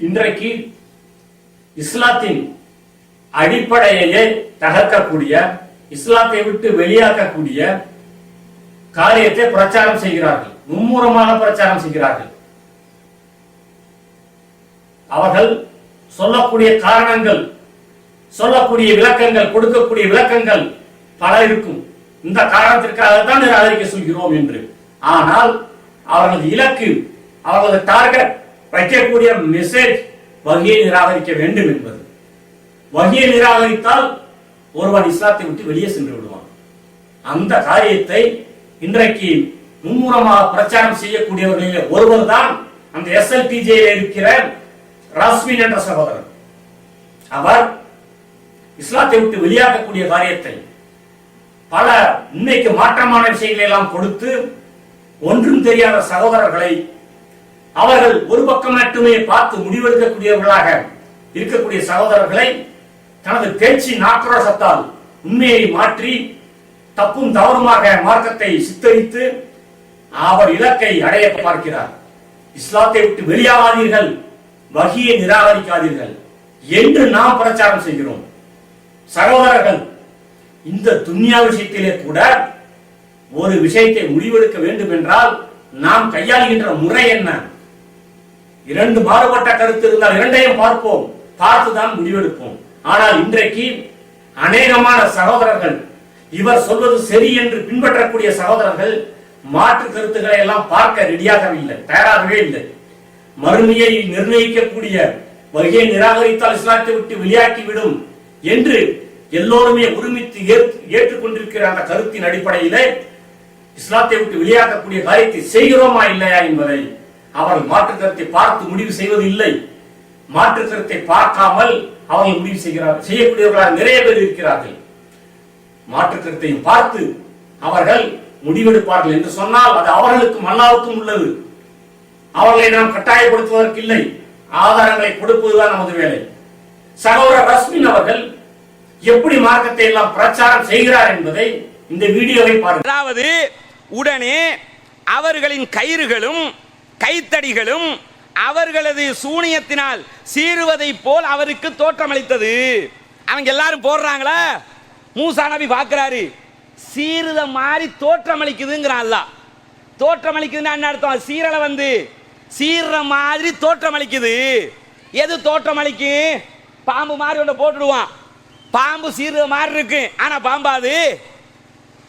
இன்றைக்கு இஸ்லாத்தின் அடிப்படையை தகர்க்கக்கூடிய, இஸ்லாத்தை விட்டு வெளியாக்கக்கூடிய காரியத்தை பிரச்சாரம் செய்கிறார்கள், மும்முரமாக பிரச்சாரம் செய்கிறார்கள். அவர்கள் சொல்லக்கூடிய காரணங்கள், சொல்லக்கூடிய விளக்கங்கள், கொடுக்கக்கூடிய விளக்கங்கள் பல இருக்கும். இந்த காரணத்திற்காகத்தான் நிராகரிக்க சொல்கிறோம் என்று. ஆனால் அவர்களது இலக்கு, அவர்களது டார்கெட், வைக்கக்கூடிய மெசேஜ் வகையை நிராகரிக்க வேண்டும் என்பது. வகையை நிராகரித்தால் ஒருவன் இஸ்லாத்தை விட்டு வெளியே சென்று விடுவான். அந்த காரியத்தை இன்றைக்கு மும்முரமாக பிரச்சாரம் செய்யக்கூடியவர்களில் ஒருவர் தான் அந்த SLTJ இருக்கிற ராஸ்மின் என்ற சகோதரர். அவர் இஸ்லாத்தை விட்டு வெளியாகக்கூடிய காரியத்தை, பல உண்மைக்கு மாற்றமான விஷயங்களை எல்லாம் கொடுத்து ஒன்றும் தெரியாத சகோதரர்களை, அவர்கள் ஒரு பக்கம் மட்டுமே பார்த்து முடிவெடுக்கக்கூடியவர்களாக இருக்கக்கூடிய சகோதரர்களை தனது பேச்சின் ஆக்ரோஷத்தால் உண்மையை மாற்றி தப்பும் தவறுமாக மார்க்கத்தை சித்தரித்து அவர் இலக்கை அடைய பார்க்கிறார். இஸ்லாத்தை விட்டு வெளியாகாதீர்கள், வகியை நிராகரிக்காதீர்கள் என்று நாம் பிரச்சாரம் செய்கிறோம். சகோதரர்கள், இந்த துன்யா விஷயத்திலே கூட ஒரு விஷயத்தை முடிவெடுக்க வேண்டும் என்றால் நாம் கையாளுகின்ற முறை என்ன? இரண்டு மாறுபட்ட கருத்து இருந்தால் இரண்டையும் பார்ப்போம், பார்த்துதான் முடிவெடுப்போம். ஆனால் இன்றைக்கு அநேகமான சகோதரர்கள், இவர் சொல்வது சரி என்று பின்பற்றக்கூடிய சகோதரர்கள் மாற்று கருத்துக்களை எல்லாம் பார்க்க ரெடியாகவில்லை, தயாராகவே இல்லை. மறுமையை நிர்ணயிக்கக்கூடிய வகையை நிராகரித்தால் இஸ்லாத்தை விட்டு வெளியாக்கிவிடும் என்று எல்லோருமே ஒருமித்து ஏற்றுக்கொண்டிருக்கிற அந்த கருத்தின் அடிப்படையிலே இஸ்லாத்தை விட்டு வெளியாக்கக்கூடிய காரியத்தை செய்கிறோமா இல்லையா என்பதை அவர்கள் மாற்று கருத்தை பார்த்து முடிவு செய்வது இல்லை. மாற்று கருத்தை பார்க்காமல் அவர்கள் முடிவு செய்கிறார்கள். செய்யக்கூடியவர்களாக நிறைய பேர் இருக்கிறார்கள். மாற்று கருத்தையும் பார்த்து அவர்கள் முடிவெடுப்பார்கள் என்று சொன்னால் அது அவர்களுக்கும் அல்லாஹ்வுக்கும் உள்ளது. அவர்களை நாம் கட்டாயப்படுத்துவதற்கு இல்லை, ஆதாரங்களை கொடுப்பதுதான் நமது வேலை. சகோதரர் ரஸ்மின் அவர்கள் எப்படி மார்க்கத்தை எல்லாம் பிரச்சாரம் செய்கிறார் என்பதை இந்த வீடியோவை பாருங்கள். அதாவது உடனே அவர்களின் கயிறுகளும் கைத்தடிகளும் அவர்களது சூனியத்தினால் சீறுவதை போல் அவருக்கு தோற்றமளித்தது. அவங்க எல்லாரும் போடுறாங்களா, மூசா நபி பார்க்கிறாரு, சீருத மாதிரி தோற்றமளிக்குதுங்கிறான். அல்லாஹ் தோற்றமளிக்குதுன்னு என்ன அர்த்தம்? சீரலை வந்து சீர்ற மாதிரி தோற்றமளிக்குது. எது தோற்றமளிக்கு? பாம்பு மாதிரி ஒன்று போட்டுடுவான், பாம்பு சீர்ற மாதிரி இருக்கு, ஆனா பாம்பாது.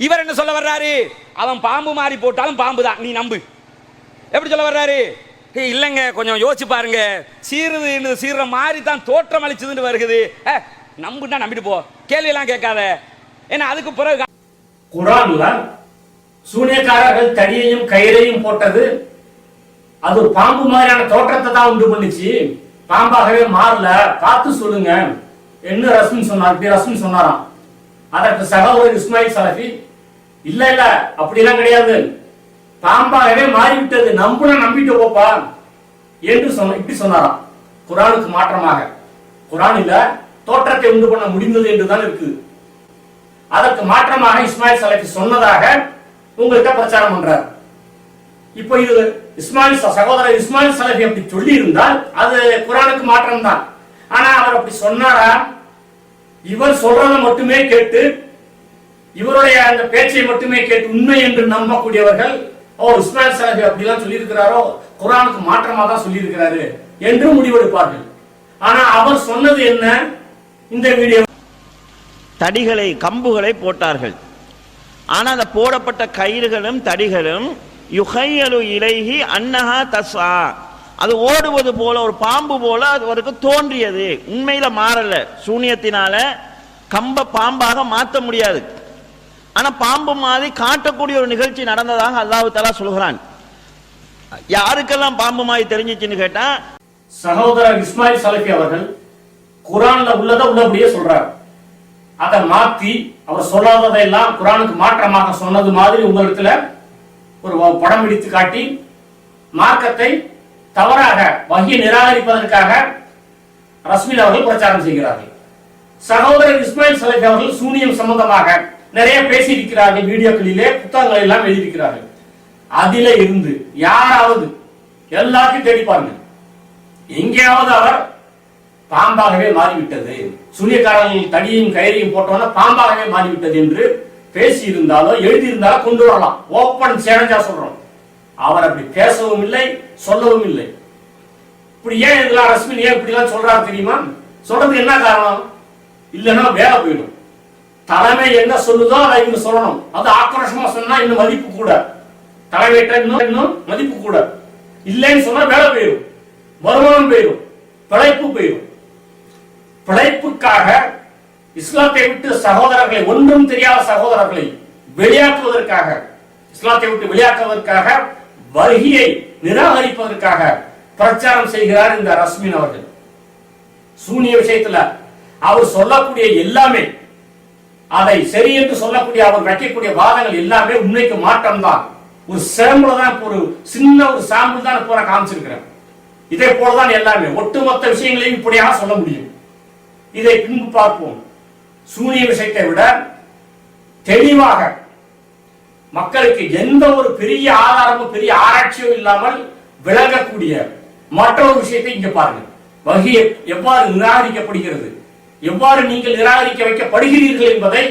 இவர் என்ன சொல்ல வர்றாரு? அவன் பாம்பு மாதிரி போட்டாலும் பாம்பு தான், நீ நம்பு. எப்படி சொல்ல வர்றாரு? இல்லைங்க, கொஞ்சம் யோசிச்சு பாருங்க, சீருது சீர்ற மாதிரி தான் தோற்றம் அளிச்சதுன்னு வருகுது, நம்புனா நம்பிட்டு போ, கேள்வி எல்லாம் கேட்காத. ஏன்னா அதுக்கு பிறகு குர்ஆன்ல சூனியக்காரர்கள் தடியையும் கயிறையும் போட்டது அது பாம்பு மாதிரியான தோற்றத்தை தான் உண்டு பண்ணிச்சு, பாம்பாகவே மாறல, பார்த்து சொல்லுங்க என்ன ரஸ்மின் சொன்னார். இப்படி ரஸ்மின் சொன்னாராம். அதற்கு சகோதரர் இஸ்மாயில் சலஃபி, இல்ல இல்ல அப்படிலாம் கிடையாது, பாம்பாகவே மாறிவிட்டது, நம்புனா நம்பிட்டு போப்பா என்று இப்படி சொன்னாராம். குர்ஆனுக்கு மாற்றமாக குர்ஆனில் தோற்றத்தை உண்டு பண்ண முடிந்தது என்றுதான் இருக்கு. அதற்கு மாற்றமாக இஸ்மாயில் சலஃபி சொன்னதாக உங்கள்கிட்ட பிரச்சாரம் பண்றார். இப்போ இது சகோதரர் இஸ்மாயில் சலஃபி அப்படி சொல்லி இருந்தால் அது குர்ஆனுக்கு மாற்றம் தான். ஆனா அவர் அப்படி சொன்னாரா? இவர் சொல்றதை மட்டுமே கேட்டு, இவருடைய அந்த பேச்சை மட்டுமே கேட்டு உண்மை என்று நம்பக்கூடியவர்கள், ஓ இஸ்மாயில் சலஃபி அப்படிலாம் சொல்லி இருக்கிறாரோ, குர்ஆனுக்கு மாற்றமா தான் சொல்லி இருக்கிறாரு என்று முடிவெடுப்பார்கள். ஆனா அவர் சொன்னது என்ன? இந்த வீடியோ தடிகளை, கம்புகளை போட்டார்கள். ஆனால் அந்த போடப்பட்ட கயிறுகளும் தடிகளும் யுஹையலு இலைஹி அன்னஹா தஸ்ஆ, அது ஓடுவது போல, ஒரு பாம்பு போல அது அவருக்கு தோன்றியது. உண்மையில மாறல, சூனியத்தினால கம்ப பாம்பாக மாற்ற முடியாது. ஆனா பாம்பு மாதிரி காட்டக்கூடிய ஒரு நிகழ்ச்சி நடந்ததாக அல்லாஹ் தஆலா சொல்கிறான். யாருக்கெல்லாம் பாம்பு மாதிரி தெரிஞ்சிச்சுன்னு கேட்டா, சகோதரர் இஸ்மாயில் சலஃபி அவர்கள் குர்ஆன்ல உள்ளதை உள்ளபடியே சொல்றார். அதை மாத்தி அவர் சொல்லாததையெல்லாம் குர்ஆனுக்கு மாற்றமாக சொன்னது மாதிரி உங்களிடத்துல ஒரு படம் பிடித்து காட்டி மார்க்கத்தை தவறாக வகியை நிராகரிப்பதற்காக ரஸ்மின் அவர்கள் பிரச்சாரம் செய்கிறார்கள். சகோதரர் இஸ்மாயில் சலஃபி அவர்கள் சூனியம் சம்பந்தமாக நிறைய பேசியிருக்கிறார்கள், வீடியோக்களிலே புத்தகங்கள் எல்லாம் எழுதியிருக்கிறார்கள். அதில இருந்து யாராவது எல்லாத்தையும் தேடி பாருங்க, எங்கேயாவது அவர் பாம்பாகவே மாறிவிட்டது, சூனியக்காரர்கள் தடியையும் கயிறையும் போட்டோன்னா பாம்பாகவே மாறிவிட்டது என்று பேசி இருந்தாலோ எழுதியிருந்தாலோ கொண்டு வரலாம். ஓப்பன் சேலஞ்சா சொல்றோம். அவர் அப்படி பேசவும் இல்லை, சொல்லவும் இல்லை. இப்படி ஏன் இதெல்லாம் ரஸ்மின் ஏன் இப்படி எல்லாம் சொல்றாரு தெரியுமா? சொல்றது என்ன காரணம்? இல்லைன்னா வேலை போயிடும். தலைமை என்ன சொல்லுதோ அதை இவங்க சொல்லணும். அது ஆக்ரோஷமா சொன்னா இன்னும் மதிப்பு கூட, தலைமையிட்ட இன்னும் மதிப்பு கூட. இல்லைன்னு சொன்னா வேலை போயிடும், வருமானம் போயிடும், பிழைப்பு போயிடும். பிழைப்புக்காக இஸ்லாத்தை விட்டு சகோதரர்களை, ஒன்றும் தெரியாத சகோதரர்களை வெளியாக்குவதற்காக, இஸ்லாத்தை விட்டு வெளியாக்குவதற்காக, வஹியை நிராகரிப்பதற்காக பிரச்சாரம் செய்கிறார் இந்த ரஸ்மின் அவர்கள். சூனிய விஷயத்துல அவர் சொல்லக்கூடிய எல்லாமே, அதை சரி என்று சொல்லக்கூடிய அவர் வைக்கக்கூடிய வாதங்கள் எல்லாமே உண்மைக்கு மாற்றம் தான். ஒரு சாம்பிள் தான், ஒரு சின்ன ஒரு சாம்பிள் தான் போற காமிச்சிருக்கிறேன். இதே போலதான் எல்லாமே, ஒட்டுமொத்த விஷயங்களையும் இப்படியாக சொல்ல முடியும். இதை பின்பு பார்ப்போம். சூனிய விஷயத்தை விட தெளிவாக மக்களுக்கு எந்த ஒரு பெரிய ஆதாரமும் பெரிய ஆராய்ச்சியோ இல்லாமல் விளங்கக்கூடிய மற்றொரு விஷயத்தை இங்க பாருங்க. வஹி எவ்வாறு நிராகரிக்கப்படுகிறது, எவ்வாறு நீங்கள் நிராகரிக்க வைக்கப்படுகிறீர்கள் என்பதை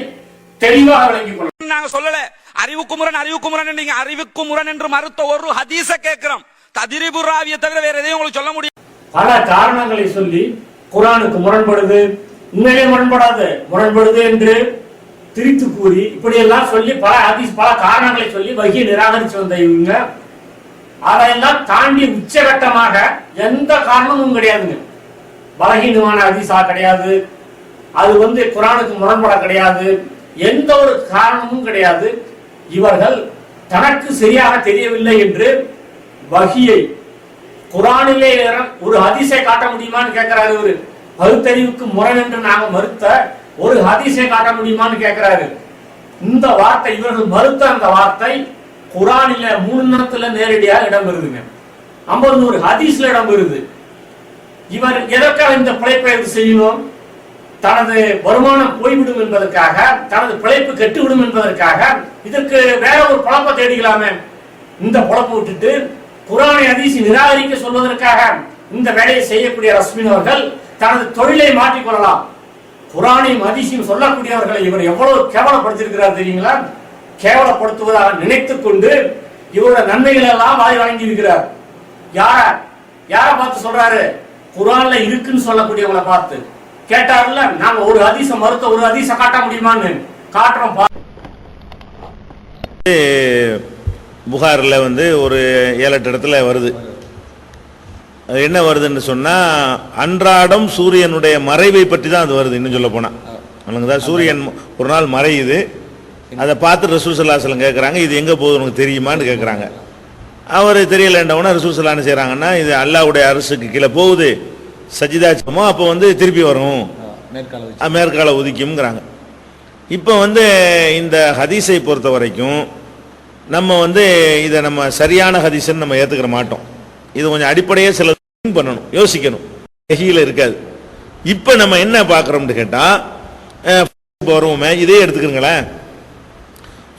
தெளிவாக விளங்கிக் கொள்ள. நாங்க சொல்லல அறிவுக்கு முரண் நீங்க அறிவுக்கு முரண் என்று மறுத்த ஒரு ஹதீஸ கேட்கிறோம். தத்ரீபு ராவியை தவிர வேற எதையும் உங்களுக்கு சொல்ல முடியும். பல காரணங்களை சொல்லி குர்ஆனுக்கு முரண்படுது, உண்மையிலே முரண்படுது என்று திரித்து கூறி இப்படி எல்லாம் சொல்லி பல ஹதீஸ் பல காரணங்களை சொல்லி வஹியை நிராகரிச்சு வந்த இவங்க அதையெல்லாம் தாண்டி உச்சகட்டமாக எந்த காரணமும் கிடையாதுங்க. பலகீனமான ஹதீஸா கிடையாது, அது குர்ஆனுக்கு முரண்பட கிடையாது, எந்த ஒரு காரணமும் கிடையாது. இவர்கள் தனக்கு சரியாக தெரியவில்லை என்று வஹியை குர்ஆனிலே ஒரு ஹதீஸை காட்ட முடியுமான்னு கேட்கிறாரு. இவரு பகுத்தறிவுக்கு முரண் என்று நாங்க மறுத்த ஒரு ஹதீஸை காட்ட முடியுமான்னு கேட்கிறாரு. இந்த வார்த்தை, இவர்கள் மறுத்த அந்த வார்த்தை குர்ஆனில 3 நேரடியாக இடம் பெறுதுங்க. 50 ஹதீஸ்ல இடம் பெறுது. இவர் எதற்காக இந்த பிழைப்பை செய்யணும்? தனது வருமானம் போய்விடும் என்பதற்காக, தனது பிழைப்பு கெட்டுவிடும் என்பதற்காக இதற்கு வேற ஒரு பழப்பை தேடிக்கலாமே. இந்த பழப்பை விட்டுட்டு குர்ஆனை ஹதீஸை நிராகரிக்க சொல்வதற்காக இந்த வேலையை செய்யக்கூடிய ரஸ்மின் அவர்கள் தனது தொழிலை மாற்றிக் கொள்ளலாம். குர்ஆனையும் ஹதீஸையும் சொல்லக்கூடியவர்களை இவர் எவ்வளவு கேவலப்படுத்தியிருக்கிறார் தெரியுங்களா? கேவலப்படுத்துவதாக நினைத்துக் கொண்டு இவரோட நன்மைகள் எல்லாம் வாய் வழங்கி இருக்கிறார். யார பார்த்து சொல்றாரு? குர்ஆன்ல இருக்குன்னு சொல்லக்கூடியவங்களை பார்த்து கேட்டார்ல. நாங்க ஒரு ஹதீஸை மறுத்த ஒரு ஹதீஸை காட்ட முடியுமான்னு காட்டுறோம். புகாரில் ஒரு 7-8 இடத்துல வருது. அது என்ன வருதுன்னு சொன்னா, அன்றாடம் சூரியனுடைய மறைவை பற்றி தான் அது வருது. இன்னும் சொல்ல போனா தான் சூரியன் ஒரு நாள் மறையுது, அதை பார்த்து ரசூல் ஸல்லல்லாஹு அலைஹி வஸல்லம் கேட்குறாங்க, இது எங்கே போகுது உனக்கு தெரியுமான்னு கேட்குறாங்க. அவர் தெரியலன்றவுடனே ரசூல் ஸல்லல்லாஹு அலைஹி வஸல்லம் செய்கிறாங்கன்னா, இது அல்லாஹ்வுடைய அரசுக்கு கீழே போகுது, சஜிதாச்சமோ அப்போ திருப்பி வரும், மேற்கால உதிக்கும்ங்கிறாங்க. இப்போ இந்த ஹதீஸை பொறுத்த வரைக்கும் நம்ம இதை நம்ம சரியான ஹதீஸ்ன்னு நம்ம ஏற்றுக்கிற மாட்டோம். இது கொஞ்சம் அடிப்படையே சில பண்ணணும், யோசிக்கணும், வஹியில் இருக்காது. இப்போ நம்ம என்ன பார்க்குறோம்னு கேட்டால், வருவோமே இதே எடுத்துக்கிறீங்களேன்.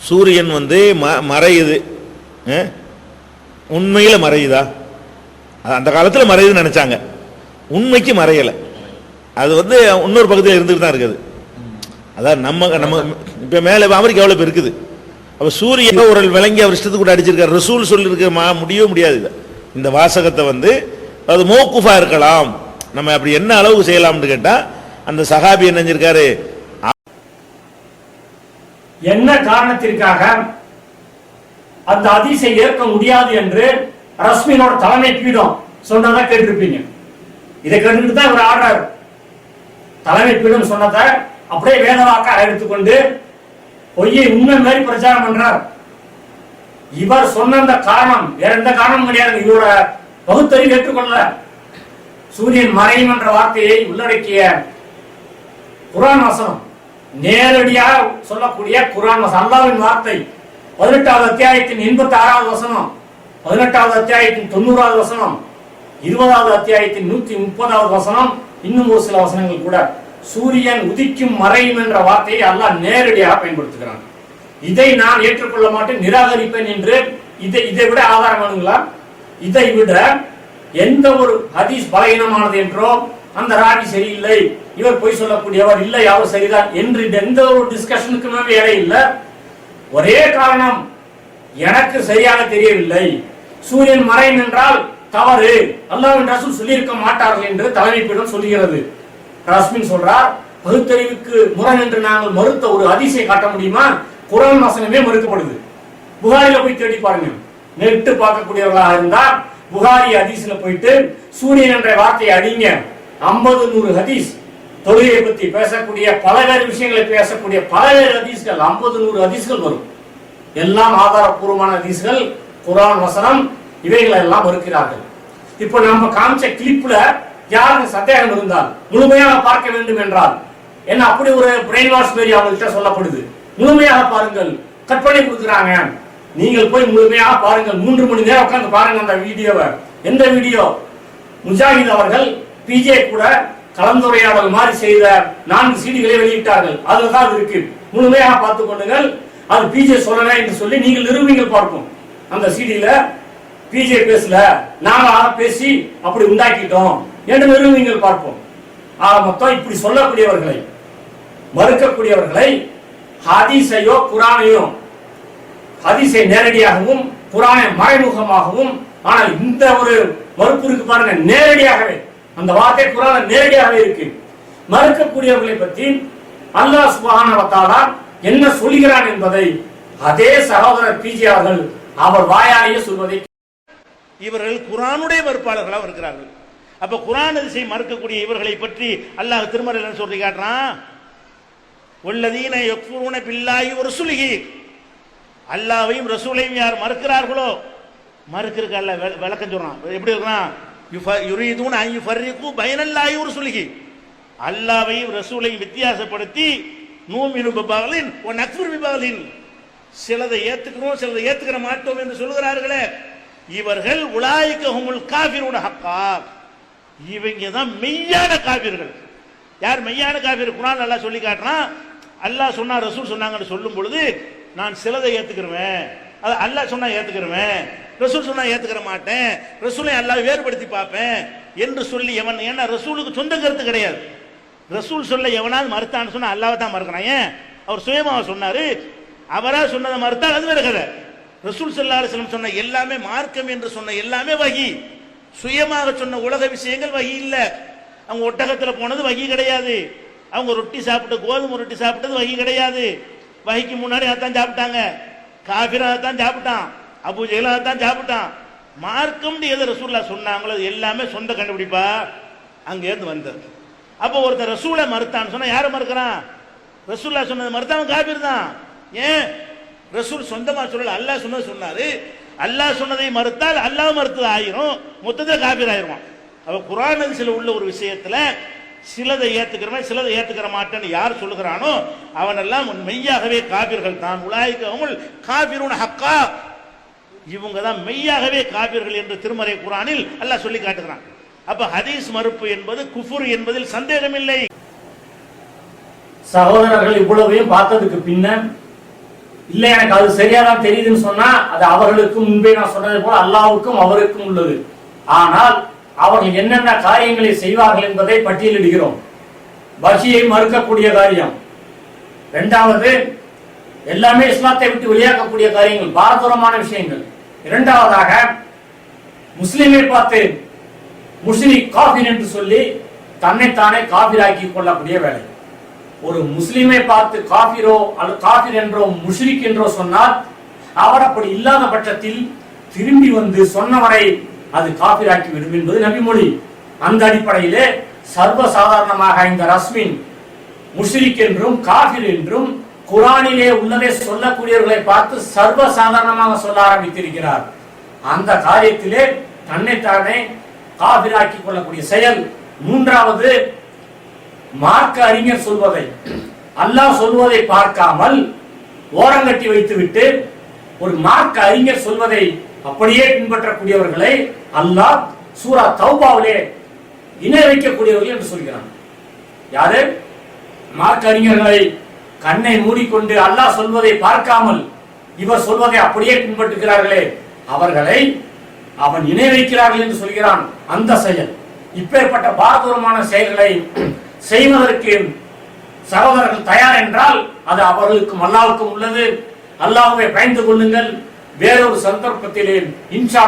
சூரியன் மறையுது, உண்மையில் மறையுதா? அந்த காலத்தில் மறையுதுன்னு நினச்சாங்க, உண்மைக்கு மறையலை. அது இன்னொரு பகுதியில் இருந்துட்டு தான் இருக்குது. அதான் நம்ம இப்போ மேலே அமெரிக்கா எவ்வளோ இருக்குது. அப்போ சூரியன் ஒரு விளங்கி அவர் இஷ்டத்துக்கு கூட அடிச்சிருக்காரு. ரசூல் சொல்லியிருக்க முடியவே முடியாது. இந்த வாசகத்தை அது மௌகுஃபா இருக்கலாம். நம்ம அப்படி என்ன அளவுக்கு செய்யலாம்னு கேட்டால், அந்த சஹாபி என்ன செஞ்சிருக்காரு, என்ன காரணத்திற்காக அந்த ஹதீஸை ஏற்க முடியாது என்று ரஸ்மினோட தலைமை பீடம் சொன்னதா கேட்டிருப்பீங்க. இதை கேட்டுக்கிட்டு தான் இவர் ஆடுறாரு. தலைமை பீடம் சொன்னதை அப்படியே வேதவாக்க எடுத்துக்கொண்டு பொய்யை உண்மை மாதிரி பிரச்சாரம் பண்றார். இவர் சொன்ன அந்த காரணம் வேற எந்த காரணமும் கிடையாது. இவரோட பகுத்தறிவு ஏற்றுக்கொள்ள சூரியன் மறையும் என்ற வார்த்தையை உள்ளடக்கிய குர்ஆன் வசனம், நேரடியாக சொல்லக்கூடிய குர்ஆன் வசனம், அல்லாஹ்வின் வார்த்தை. 18வது அத்தியாயத்தின் 86வது வசனம், 18வது அத்தியாயத்தின் 90வது வசனம், 20வது அத்தியாயத்தின் 130வது வசனம், இன்னும் ஒரு சில வசனங்கள் கூட சூரியன் உதிக்கும் மறையும் என்ற வார்த்தையை அல்லாஹ் நேரடியாக பயன்படுத்துகிறான். இதை நான் ஏற்றுக்கொள்ள மாட்டேன், நிராகரிப்பேன் என்று இதை விட ஆதாரம் வேணுங்களா? இதை விட எந்த ஒரு ஹதீஸ் பலகீனமானது என்றோ அந்த ராவி சரியில்லை, இவர் பொய் சொல்லக்கூடியவர் இல்லை, அவர் சரிதான் என்று எந்த ஒரு டிஸ்கஷனுக்குமே வேலை இல்லை. ஒரே காரணம், எனக்கு சரியாக தெரியவில்லை, சூரியன் மறையும் என்றால் தவறு, அல்லாஹ்வின் ரசூல் சொல்லியிருக்க மாட்டார்கள் என்று தலைமைப்பிடம் சொல்லுகிறது. ரஸ்மின் சொல்றார், பகுத்தறிவுக்கு முரண் என்று நாங்கள் மறுத்த ஒரு ஹதீஸை காட்ட முடியுமா? குர்ஆன் வசனமே மறுக்கப்படுது. புகாரில போய் தேடி பாருங்க, நெட்டு பார்க்கக்கூடியவர்களாக இருந்தால் புகாரி ஹதீஸ்ல போயிட்டு சூரியன் என்ற வார்த்தையை அடிங்க, 50-100 ஹதீஸ் தொழுகையை பற்றி பேசக்கூடிய பலவேறு விஷயங்களை பேசக்கூடிய பலவேறு ஹதீஸ்கள் 50-100 ஹதீஸ்கள் வரும். எல்லாம் ஆதாரப்பூர்வமான ஹதீஸ்கள், குர்ஆன் வசனம், இவைகளை எல்லாம் மறுக்கிறார்கள். இப்போ நம்ம காமிச்ச கிளிப்ல யாருக்கு சந்தேகம் இருந்தால் முழுமையாக பார்க்க வேண்டும் என்றால் என்ன, அப்படி ஒரு பிரெயின் வாஷ் மாரி அவங்கள்ட்ட சொல்லப்படுது, முழுமையாக பாருங்கள், கட் பண்ணி கொடுக்குறாங்க, நீங்கள் போய் முழுமையாக பாருங்கள், 3 மணி நேரம் உட்கார்ந்து பாருங்க அந்த வீடியோவை. எந்த வீடியோ? முஜாஹித் அவர்கள் பிஜே கூட கலந்துரையாடல் மாதிரி செய்த 4 சீடிகளை வெளியிட்டார்கள், அதுதான் இருக்கு, முழுமையாக பார்த்துக் கொள்ளுங்கள். அது பிஜே சொல்லல என்று சொல்லி நீங்கள் நிரூபிங்கள் பார்ப்போம். அந்த சீடியில பிஜே பேசல, நாங்க பேசி அப்படி உண்டாக்கிட்டோம் என்று நிரூபிங்கள் பார்ப்போம். மொத்தம் இப்படி சொல்லக்கூடியவர்களை, மறுக்கக்கூடியவர்களை ஹதீஸையோ குர்ஆனையோ, ஹதீஸை நேரடியாகவும் குர்ஆனை மறைமுகமாகவும், ஆனால் இந்த ஒரு மறுப்பு இருக்கு பாருங்க, நேரடியாகவே அந்த வார்த்தை குர்ஆன்ல நேரடியாகவே இருக்கு. மறுக்கக்கூடியவர்களை பற்றி அல்லாஹ் சுப்ஹானஹு வ தஆலா என்ன சொல்கிறான் என்பதை அதே சகோதரர் பிஜே அவர்கள் அவர் வாயாலேயே சொல்வதை இவர்கள் குர்ஆனுடைய மறுப்பாளர்களாக இருக்கிறார்கள். அப்ப குர்ஆன் ஹதீஸை மறுக்கக்கூடிய இவர்களை பற்றி அல்லாஹ் திருமறையில சொல்லி காட்டுறான், வல்லதீன யக்ஃபுரூன பில்லாஹி வ ரசூலிஹி, அல்லாஹ்வையும் ரசூலையும் யார் மறுக்கிறார்களோ, மறுக்கிறதுக்கு அல்லாஹ் விளக்கம் சொல்றான். எப்படி இருக்குன்னா, யுரீதுன அன் யுஃபர்ரிகு பைனல்லாஹி வ ரசூலிஹி, அல்லாஹ்வையும் ரசூலையும் வித்தியாசப்படுத்தி நூமினு பிபஅலின் வ நக்ஃபுரு பிபஅலின், சிலதை ஏத்துக்கிறோம் சிலதை ஏத்துக்கிற மாட்டோம் என்று சொல்கிறார்களே, இவர்கள் உலாயிக ஹுமுல் காஃபிரூன ஹக்கா, இவங்க தான் மெய்யான காஃபிர்கள். யார் மெய்யான காஃபிர்? குர்ஆன் அல்லாஹ் சொல்லி காட்டுறான். அல்லாஹ் சொன்னா ரசூல் சொன்னாங்கன்னு சொல்லும் பொழுது நான் சிலதை ஏத்துக்கிறேன், அது அல்லாஹ் சொன்னா ஏத்துக்கிறேன், ரசூல் சொன்னா ஏத்துக்கிற மாட்டேன், ரசூலை அல்லாஹ் வேறுபடுத்தி பார்ப்பேன் என்று சொல்லி எவன், ஏன்னா ரசூலுக்கு சொந்த கருத்து கிடையாது, ரசூல் சொல்ல எவனாவது மறுத்தான்னு சொன்னா அல்லாஹ் தான் மறுக்கிறான். ஏன்? அவர் சுயமாக சொன்னாரு, அவரா சொன்னதை மறுத்தால் அது வேற கதை. ரசூல் ஸல்லல்லாஹு அலைஹி வஸல்லம் சொன்ன எல்லாமே மார்க்கம் என்று சொன்ன எல்லாமே வஹி, சுயமாக சொன்ன உலக விஷயங்கள் வஹி இல்ல. அவங்க ஒட்டகத்தில் போனது வஹி கிடையாது, அவங்க ரொட்டி சாப்பிட்டு கோதுமை ரொட்டி சாப்பிட்டது வஹி கிடையாது, வஹிக்கு முன்னாடி அதான் சாப்பிட்டாங்க, காஃபிரா தான் சாப்பிட்டான், அபூ ஜஹல் தான் சாப்பிட்டான். மார்க்கம் எதை ரசூலுல்லாஹ் சொன்னாங்களோ எல்லாமே சொந்த கண்டுபிடிப்பா அங்க இருந்து வந்தது. அப்போ ஒருத்தர் ரசூலை மறுத்தான்னு சொன்னா யாரை மறுக்கிறான்? ரசூலுல்லாஹ் சொன்னது மறுத்தவன் காஃபிர் தான். ஏன்? ரசூல் சொந்தமா சொல்லல, அல்லாஹ் சொன்னது சொன்னாரு, அல்லாஹ் சொன்னதை மறுத்தால் அல்லாஹ் மறுத்தது ஆயிரும், மொத்தத்தில் காஃபிர் ஆயிருவான். அவ குர்ஆன் ஹதீஸ்ல உள்ள ஒரு விஷயத்துல சிலதை ஏத்துக்கிறவன் சிலதை ஏத்துக்கிற மாட்டேன்னு யார் சொல்லுகிறானோ அவனெல்லாம் மெய்யாகவே காஃபிர்கள் தான். உலாயிக ஹுமுல் காஃபிரூன ஹக்கா, இவங்க தான் மெய்யாகவே காஃபிர்கள் என்று திருமறை குர்ஆனில் அல்லாஹ் சொல்லி காட்டுகிறான். அப்ப ஹதீஸ் மறுப்பு என்பது குஃபுர் என்பதில் சந்தேகமில்லை. சகோதரர்கள் இவ்வளவையும் பார்த்ததுக்கு பின்ன இல்ல எனக்கு அது சரியாதான் தெரியுதுன்னு சொன்னா அது அவர்களுக்கும் முன்பே நான் சொன்னது போல அல்லாஹ்வுக்கும் அவருக்கும் உள்ளது. ஆனால் அவர்கள் என்னென்ன காரியங்களை செய்வார்கள் என்பதை பட்டியலிடுகிறோம். வஹியை மறுக்கக்கூடிய காரியம், இரண்டாவது எல்லாமே இஸ்லாத்தை விட்டு வெளியாகக்கூடிய காரியங்கள், பாரதூரமான விஷயங்கள். இரண்டாவதாக முஸ்லிமை பார்த்து முஸ்லிம் காஃபிர் என்று சொல்லி தன்னைத்தானே காஃபிராக்கி கொள்ளக்கூடிய வேலை. ஒரு முஸ்லிமை பார்த்து காஃபிரோ அல்லது காஃபிர் என்றோ முஷ்ரிக் என்றோ சொன்னால் அவர் அப்படி இல்லாத பட்சத்தில் திரும்பி வந்து சொன்னவரை அது காஃபிராக்கி விடும் என்பது நபிமொழி. அந்த அடிப்படையிலே சர்வசாதாரணமாக இந்த ரஸ்மின் முஷ்ரிக் என்றும் காஃபிர் என்றும் குர்ஆனிலே உள்ளதை சொல்லக்கூடியவர்களை பார்த்து சர்வசாதாரணமாக சொல்ல ஆரம்பித்திருக்கிறார். அந்த காரியத்திலே தன்னைத்தானே காஃபிராக்கி கொள்ளக்கூடிய செயல். மூன்றாவது, மார்க்க அறிஞர் சொல்வதை அல்லாஹ் சொல்வதை பார்க்காமல் ஓரங்கட்டி வைத்துவிட்டு ஒரு மார்க்க அறிஞர் சொல்வதை அப்படியே பின்பற்றக்கூடியவர்களை அல்லாஹ் சூரா தௌபாவிலே இணை வைக்கக்கூடியவர்கள் என்று சொல்கிறான். யாரு? மார்க்க அறிஞர்களை கண்ணை மூடிக்கொண்டு அல்லாஹ் சொல்வதை பார்க்காமல் இவர் சொல்வதை அப்படியே பின்பற்றுகிறார்களே அவர்களை அவன் இணை வைக்கிறார்கள் என்று சொல்கிறான். அந்த செயல், இப்பேற்பட்ட பாரதூரமான செயல்களை செய்வதற்கு சகோதரர்கள் தயார் என்றால் அது அவர்களுக்கும் அல்லாஹ்வுக்கும் உள்ளது. அல்லாஹ்வை பயந்து கொள்ளுங்கள். வேறொரு சந்தர்ப்பத்திலே இன்ஷா